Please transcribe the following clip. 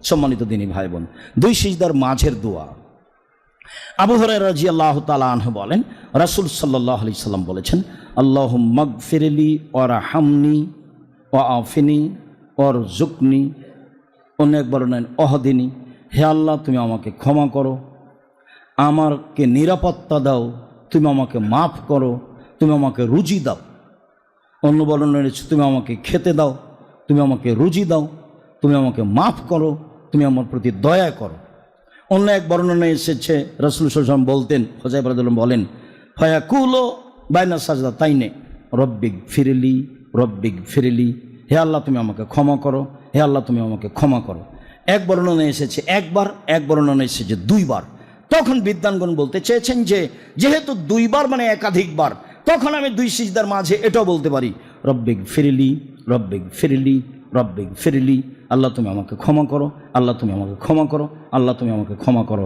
সম্মানিত দিনী ভাই বোন, দুই সিজদার মাঝের দোয়া। আবু হুরায়রা রাদিয়াল্লাহু তাআলা আনহু বলেন, রাসূল সাল্লাল্লাহু আলাইহি সাল্লাম বলেছেন, আল্লাহুম্মা গফিরলি ওয়ারহামনি ওয়াআফিনি ওয়ারযুকনি, অন্য একবার নেন অহদিনী, হে আল্লাহ তুমি আমাকে ক্ষমা করো, আমাকে নিরাপত্তা দাও, তুমি আমাকে মাফ করো, তুমি আমাকে রুজি দাও। অন্য বর্ণনা রয়েছে, তুমি আমাকে খেতে দাও, তুমি আমাকে রুজি দাও, তুমি আমাকে মাফ করো, তুমি আমার প্রতি দয়া করো। অন্য এক বর্ণনা এসেছে রাসূল সাল্লাল্লাহু আলাইহি ওয়াসাল্লাম বলতেন, হুযায়ফা রাদিয়াল্লাহু বলেন, ফায়াকুলু বাইনা সাজদাতাইনে রব্বিগ ফিরলি রব্বিগ ফিরলি, হে আল্লাহ তুমি আমাকে ক্ষমা করো, হে আল্লাহ তুমি আমাকে ক্ষমা করো। এক বর্ণনা এসেছে একবার, এক বর্ণনা এসেছে দুইবার। তখন বিদ্বানগণ বলতে চেয়েছেন যে যেহেতু দুইবার মানে একাধিকবার, তখন আমি দুই সিজদার মাঝে এটাও বলতে পারি, রব্বিগ ফিরলি রব্বিগ ফিরলি রব্বিগ ফিরলি, আল্লাহ তুমি আমাকে ক্ষমা করো, আল্লাহ তুমি আমাকে ক্ষমা করো, আল্লাহ তুমি আমাকে ক্ষমা করো।